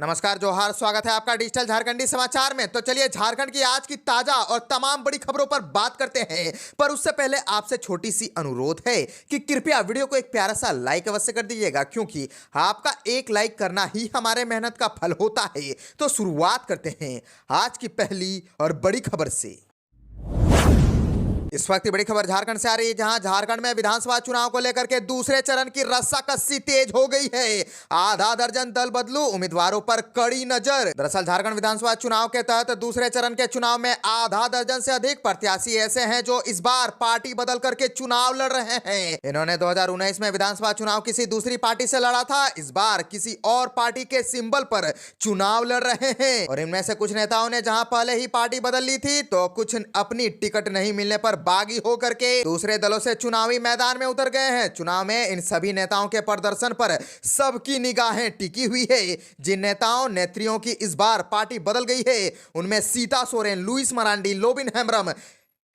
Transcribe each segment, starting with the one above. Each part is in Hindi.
नमस्कार, जोहार। स्वागत है आपका डिजिटल झारखंडी समाचार में। तो चलिए झारखंड की आज की ताजा और तमाम बड़ी खबरों पर बात करते हैं, पर उससे पहले आपसे छोटी सी अनुरोध है कि कृपया वीडियो को एक प्यारा सा लाइक अवश्य कर दीजिएगा, क्योंकि आपका एक लाइक करना ही हमारे मेहनत का फल होता है। तो शुरुआत करते हैं आज की पहली और बड़ी खबर से। इस वक्त की बड़ी खबर झारखंड से आ रही है, जहां झारखंड में विधानसभा चुनाव को लेकर के दूसरे चरण की रस्साकसी तेज हो गई है। आधा दर्जन दल बदलू उम्मीदवारों पर कड़ी नजर। दरअसल झारखंड विधानसभा चुनाव के तहत दूसरे चरण के चुनाव में आधा दर्जन से अधिक प्रत्याशी ऐसे हैं जो इस बार पार्टी बदल करके चुनाव लड़ रहे हैं। इन्होंने 2019 में विधानसभा चुनाव किसी दूसरी पार्टी से लड़ा था, इस बार किसी और पार्टी के सिंबल पर चुनाव लड़ रहे हैं। और इनमें से कुछ नेताओं ने जहां पहले ही पार्टी बदल ली थी, तो कुछ अपनी टिकट नहीं मिलने पर बागी होकर के दूसरे दलों से चुनावी मैदान में उतर गए हैं। चुनाव में इन सभी नेताओं के प्रदर्शन पर सबकी निगाहें टिकी हुई है। जिन नेताओं नेत्रियों की इस बार पार्टी बदल गई है, उनमें सीता सोरेन, लुइस मरांडी, लोबिन हेम्ब्रम,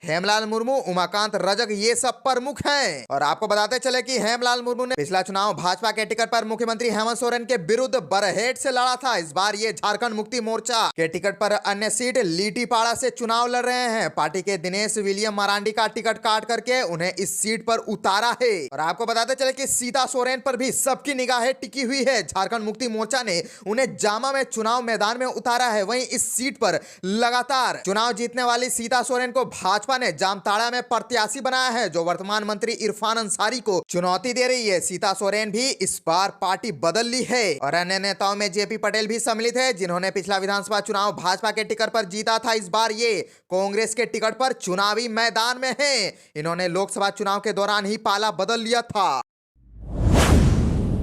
हेमलाल मुर्मू, उमाकांत रजक, ये सब प्रमुख हैं। और आपको बताते चले कि हेमलाल मुर्मू ने पिछला चुनाव भाजपा के टिकट पर मुख्यमंत्री हेमंत सोरेन के विरुद्ध बरहेट से लड़ा था। इस बार ये झारखंड मुक्ति मोर्चा के टिकट पर अन्य सीट लीटीपाड़ा से चुनाव लड़ रहे हैं। पार्टी के दिनेश विलियम मरांडी का टिकट काट करके उन्हें इस सीट पर उतारा है। और आपको बताते चले कि सीता सोरेन पर भी सबकी निगाहें टिकी हुई है। झारखंड मुक्ति मोर्चा ने उन्हें जामा में चुनाव मैदान में उतारा है। वहीं इस सीट पर लगातार चुनाव जीतने वाली सीता सोरेन को भाजपा ने जामताड़ा में प्रत्याशी बनाया है, जो वर्तमान मंत्री इरफान अंसारी को चुनौती दे रही है। सीता सोरेन भी इस बार पार्टी बदल ली है। और अन्य नेताओं में जेपी पटेल भी सम्मिलित है, जिन्होंने पिछला विधानसभा चुनाव भाजपा के टिकट पर जीता था। इस बार ये कांग्रेस के टिकट पर चुनावी मैदान में है। इन्होंने लोकसभा चुनाव के दौरान ही पाला बदल लिया था।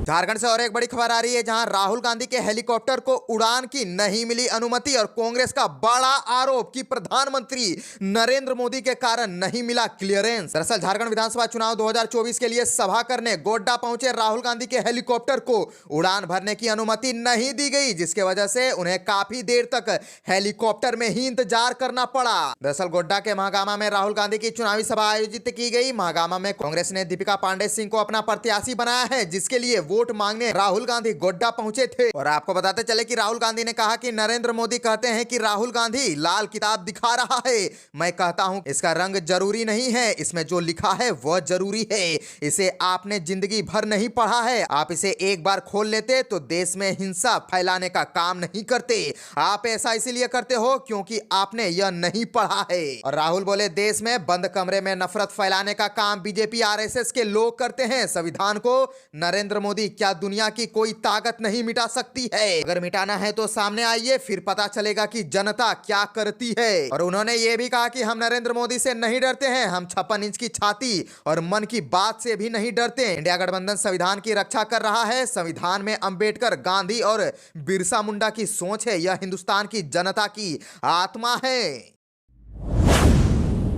झारखंड से और एक बड़ी खबर आ रही है, जहां राहुल गांधी के हेलीकॉप्टर को उड़ान की नहीं मिली अनुमति और कांग्रेस का बड़ा आरोप कि प्रधानमंत्री नरेंद्र मोदी के कारण नहीं मिला क्लियरेंस। दरअसल झारखंड विधानसभा चुनाव 2024 के लिए सभा करने गोड्डा पहुंचे राहुल गांधी के हेलीकॉप्टर को उड़ान भरने की अनुमति नहीं दी गई, जिसके वजह से उन्हें काफी देर तक हेलीकॉप्टर में ही इंतजार करना पड़ा। दरअसल गोड्डा के महागामा में राहुल गांधी की चुनावी सभा आयोजित की गई। महागामा में कांग्रेस ने दीपिका पांडे सिंह को अपना प्रत्याशी बनाया है, जिसके लिए वोट मांगने राहुल गांधी गोड्डा पहुंचे थे। और आपको बताते चले कि राहुल गांधी ने कहा कि नरेंद्र मोदी कहते हैं कि राहुल गांधी लाल किताब दिखा रहा है। मैं कहता हूं इसका रंग जरूरी नहीं है, इसमें जो लिखा है वह जरूरी है। इसे आपने जिंदगी भर नहीं पढ़ा है। आप इसे एक बार खोल लेते तो देश में हिंसा फैलाने का काम नहीं करते। आप ऐसा इसीलिए करते हो क्योंकि आपने यह नहीं पढ़ा है। और राहुल बोले, देश में बंद कमरे में नफरत फैलाने का काम बीजेपी आरएसएस के लोग करते हैं। संविधान को नरेंद्र मोदी क्या दुनिया की कोई ताकत नहीं मिटा सकती है? अगर मिटाना है तो सामने आइए, फिर पता चलेगा कि जनता क्या करती है। और उन्होंने ये भी कहा कि हम नरेंद्र मोदी से नहीं डरते हैं, हम 56 इंच की छाती और मन की बात से भी नहीं डरते। इंडिया गठबंधन संविधान की रक्षा कर रहा है। संविधान में अंबेडकर, गांधी और बिरसा मुंडा की सोच है। यह हिंदुस्तान की जनता की आत्मा है।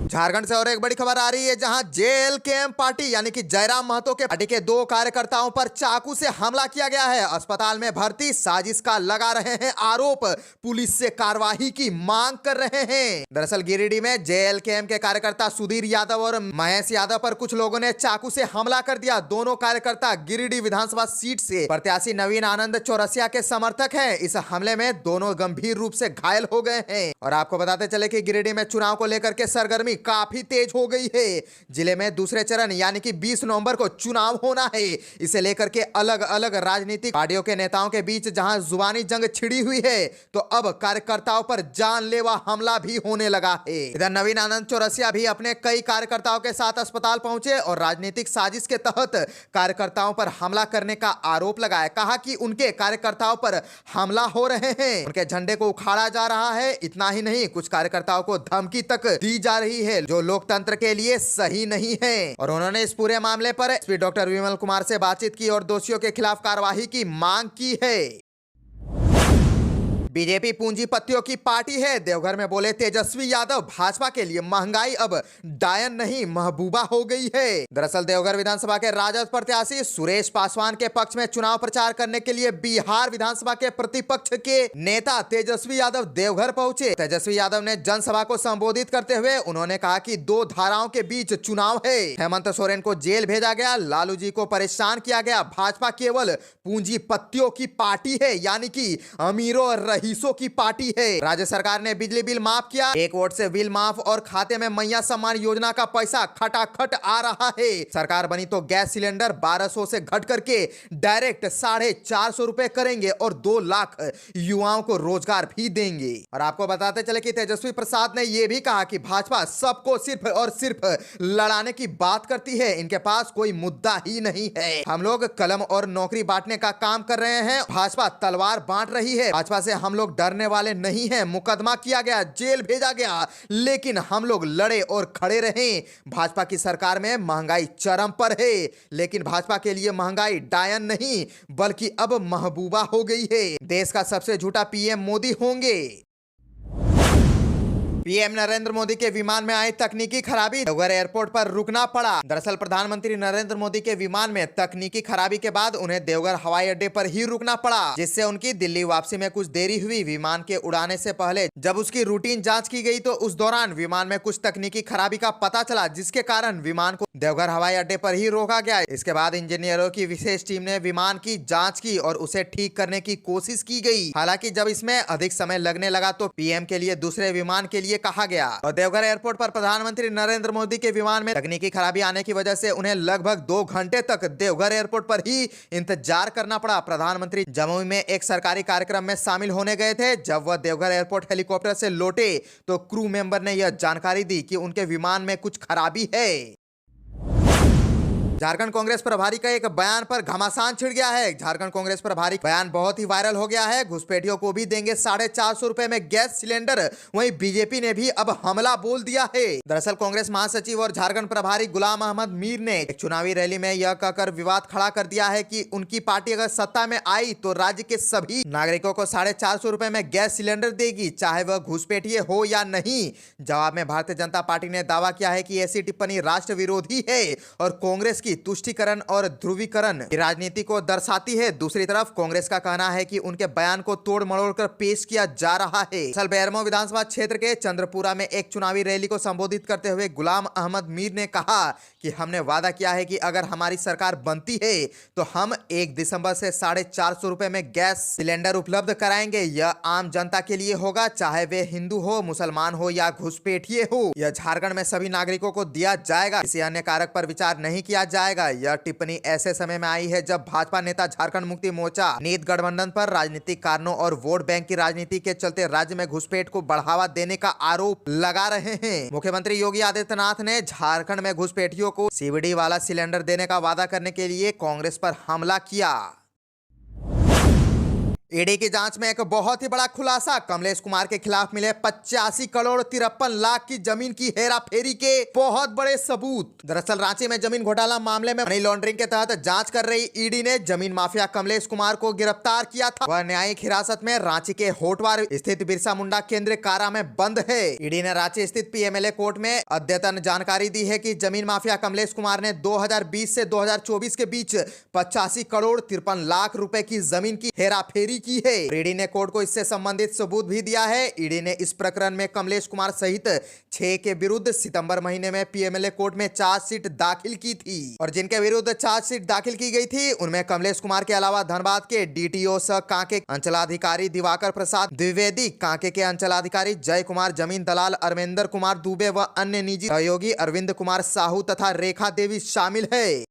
झारखंड से और एक बड़ी खबर आ रही है, जहां जेएलकेएम पार्टी यानी कि जयराम महतो के पार्टी के 2 कार्यकर्ताओं पर चाकू से हमला किया गया है। अस्पताल में भर्ती, साजिश का लगा रहे हैं आरोप, पुलिस से कार्रवाई की मांग कर रहे हैं। दरअसल गिरिडीह में जेएलकेएम के कार्यकर्ता सुधीर यादव और महेश यादव पर कुछ लोगों ने चाकू से हमला कर दिया। दोनों कार्यकर्ता गिरिडीह विधानसभा सीट से प्रत्याशी नवीन आनंद चौरसिया के समर्थक हैं। इस हमले में दोनों गंभीर रूप से घायल हो गए हैं। और आपको बताते चले कि गिरिडीह में चुनाव को लेकर के सरगर्मी काफी तेज हो गई है। जिले में दूसरे चरण यानी कि 20 नवंबर को चुनाव होना है। इसे लेकर के अलग अलग राजनीतिक पार्टियों के नेताओं के बीच जहां जुबानी जंग छिड़ी हुई है, तो अब कार्यकर्ताओं पर जानलेवा हमला भी होने लगा है। इधर नवीन आनंद चौरसिया भी अपने कई कार्यकर्ताओं के साथ अस्पताल पहुंचे और राजनीतिक साजिश के तहत कार्यकर्ताओं पर हमला करने का आरोप लगाया। कहा कि उनके कार्यकर्ताओं पर हमला हो रहे हैं, उनके झंडे को उखाड़ा जा रहा है। इतना ही नहीं, कुछ कार्यकर्ताओं को धमकी तक दी जा रही है, जो लोकतंत्र के लिए सही नहीं है। और उन्होंने इस पूरे मामले पर एसपी डॉक्टर विमल कुमार से बातचीत की और दोषियों के खिलाफ कार्रवाई की मांग की है। बीजेपी पूंजीपतियों की पार्टी है, देवघर में बोले तेजस्वी यादव। भाजपा के लिए महंगाई अब डायन नहीं महबूबा हो गई है। दरअसल देवघर विधानसभा के राजद प्रत्याशी सुरेश पासवान के पक्ष में चुनाव प्रचार करने के लिए बिहार विधानसभा के प्रतिपक्ष के नेता तेजस्वी यादव देवघर पहुंचे। तेजस्वी यादव ने जनसभा को संबोधित करते हुए उन्होंने कहा कि दो धाराओं के बीच चुनाव है। हेमंत सोरेन को जेल भेजा गया, लालू जी को परेशान किया गया। भाजपा केवल पूंजीपतियों की पार्टी है, यानी कि अमीरों और रईसों की पार्टी है। राज्य सरकार ने बिजली बिल माफ किया, 1 वोट से बिल माफ और खाते में मैया सम्मान योजना का पैसा खटाखट आ रहा है। सरकार बनी तो गैस सिलेंडर 1200 से घट करके डायरेक्ट 450 रुपए करेंगे और 2 लाख युवाओं को रोजगार भी देंगे। और आपको बताते चले कि तेजस्वी प्रसाद ने यह भी कहा कि भाजपा सबको सिर्फ और सिर्फ लड़ाने की बात करती है, इनके पास कोई मुद्दा ही नहीं है। हम लोग कलम और नौकरी बांटने का काम कर रहे हैं, भाजपा तलवार बांट रही है। भाजपा से हम लोग डरने वाले नहीं हैं। मुकदमा किया गया, जेल भेजा गया, लेकिन हम लोग लड़े और खड़े रहे। भाजपा की सरकार में महंगाई चरम पर है, लेकिन भाजपा के लिए महंगाई डायन नहीं बल्कि अब महबूबा हो गई है। देश का सबसे झूठा पीएम मोदी होंगे। पीएम नरेंद्र मोदी के विमान में आई तकनीकी खराबी, देवघर एयरपोर्ट पर रुकना पड़ा। दरअसल प्रधानमंत्री नरेंद्र मोदी के विमान में तकनीकी खराबी के बाद उन्हें देवघर हवाई अड्डे पर ही रुकना पड़ा, जिससे उनकी दिल्ली वापसी में कुछ देरी हुई। विमान के उड़ाने से पहले जब उसकी रूटीन जांच की गई तो उस दौरान विमान में कुछ तकनीकी खराबी का पता चला, जिसके कारण विमान को देवघर हवाई अड्डे पर ही रोका गया। इसके बाद इंजीनियरों की विशेष टीम ने विमान की जाँच की और उसे ठीक करने की कोशिश की गई। हालांकि जब इसमें अधिक समय लगने लगा तो पीएम के लिए दूसरे विमान के लिए कहा गया। और देवघर एयरपोर्ट पर प्रधानमंत्री नरेंद्र मोदी के विमान में तकनीकी खराबी आने की वजह से उन्हें लगभग 2 घंटे तक देवघर एयरपोर्ट पर ही इंतजार करना पड़ा। प्रधानमंत्री जमुई में एक सरकारी कार्यक्रम में शामिल होने गए थे। जब वह देवघर एयरपोर्ट हेलीकॉप्टर से लौटे तो क्रू मेंबर ने यह जानकारी दी कि उनके विमान में कुछ खराबी है। झारखंड कांग्रेस प्रभारी का एक बयान पर घमासान छिड़ गया है। झारखंड कांग्रेस प्रभारी बयान बहुत ही वायरल हो गया है। घुसपैठियों को भी देंगे 450 रुपए में गैस सिलेंडर, वहीं बीजेपी ने भी अब हमला बोल दिया है। दरअसल कांग्रेस महासचिव और झारखंड प्रभारी गुलाम अहमद मीर ने एक चुनावी रैली में यह कहकर विवाद खड़ा कर दिया है कि उनकी पार्टी अगर सत्ता में आई तो राज्य के सभी नागरिकों को 450 रुपए में गैस सिलेंडर देगी, चाहे वह घुसपैठिए हो या नहीं। जवाब में भारतीय जनता पार्टी ने दावा किया है कि ऐसी टिप्पणी राष्ट्र विरोधी है और कांग्रेस की तुष्टीकरण और ध्रुवीकरण की राजनीति को दर्शाती है। दूसरी तरफ कांग्रेस का कहना है कि उनके बयान को तोड़ मरोड़ कर पेश किया जा रहा है। सल बेरमो विधानसभा क्षेत्र के चंद्रपुरा में एक चुनावी रैली को संबोधित करते हुए गुलाम अहमद मीर ने कहा कि हमने वादा किया है कि अगर हमारी सरकार बनती है तो हम 1 दिसंबर से 450 रुपए में गैस सिलेंडर उपलब्ध कराएंगे। यह आम जनता के लिए होगा, चाहे वे हिंदू हो, मुसलमान हो या घुसपैठिए हो। यह झारखंड में सभी नागरिकों को दिया जाएगा, किसी अन्य कारक पर विचार नहीं किया जाएगा। यह टिप्पणी ऐसे समय में आई है जब भाजपा नेता झारखंड मुक्ति मोर्चा नीत गठबंधन पर राजनीतिक कारणों और वोट बैंक की राजनीति के चलते राज्य में घुसपैठ को बढ़ावा देने का आरोप लगा रहे हैं। मुख्यमंत्री योगी आदित्यनाथ ने झारखंड में घुसपैठियों को सीवीडी वाला सिलेंडर देने का वादा करने के लिए कांग्रेस पर हमला किया। ईडी की जांच में एक बहुत ही बड़ा खुलासा, कमलेश कुमार के खिलाफ मिले 85 करोड़ 53 लाख की जमीन की हेराफेरी के बहुत बड़े सबूत। दरअसल रांची में जमीन घोटाला मामले में मनी लॉन्ड्रिंग के तहत जांच कर रही ईडी ने जमीन माफिया कमलेश कुमार को गिरफ्तार किया था। वह न्यायिक हिरासत में रांची के होटवार स्थित बिरसा मुंडा केंद्रीय कारा में बंद है। ईडी ने रांची स्थित पीएमएलए कोर्ट में अद्यतन जानकारी दी है कि जमीन माफिया कमलेश कुमार ने 2020 से 2024 के बीच 85 करोड़ 53 लाख रुपए की जमीन की हेराफेरी की है। ईडी ने कोर्ट को इससे संबंधित सबूत भी दिया है। ईडी ने इस प्रकरण में कमलेश कुमार सहित 6 के विरुद्ध सितंबर महीने में पीएमएलए कोर्ट में चार्जशीट दाखिल की थी और जिनके विरुद्ध चार्जशीट दाखिल की गई थी उनमें कमलेश कुमार के अलावा धनबाद के डीटीओ सह कांके अंचलाधिकारी दिवाकर प्रसाद द्विवेदी, कांके के अंचलाधिकारी जय कुमार, जमीन दलाल अरविंदर कुमार दुबे व अन्य निजी सहयोगी अरविंद कुमार साहू तथा रेखा देवी शामिल है।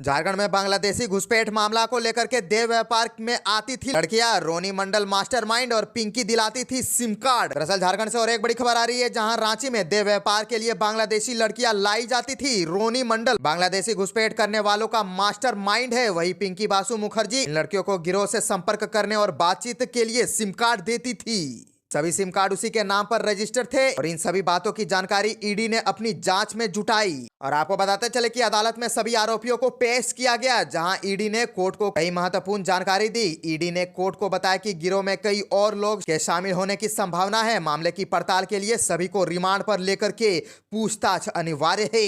झारखंड में बांग्लादेशी घुसपैठ मामला को लेकर के देह व्यापार में आती थी लड़कियां, रोनी मंडल मास्टरमाइंड और पिंकी दिलाती थी सिम कार्ड। दरअसल झारखंड से और एक बड़ी खबर आ रही है, जहां रांची में देह व्यापार के लिए बांग्लादेशी लड़कियां लाई जाती थी। रोनी मंडल बांग्लादेशी घुसपैठ करने वालों का मास्टरमाइंड है, वही पिंकी बासु मुखर्जी इन लड़कियों को गिरोह से संपर्क करने और बातचीत के लिए सिम कार्ड देती थी। सभी सिम कार्ड उसी के नाम पर रजिस्टर थे और इन सभी बातों की जानकारी ईडी ने अपनी जांच में जुटाई। और आपको बताते चले कि अदालत में सभी आरोपियों को पेश किया गया, जहां ईडी ने कोर्ट को कई महत्वपूर्ण जानकारी दी। ईडी ने कोर्ट को बताया कि गिरोह में कई और लोग के शामिल होने की संभावना है। मामले की पड़ताल के लिए सभी को रिमांड पर लेकर के पूछताछ अनिवार्य है।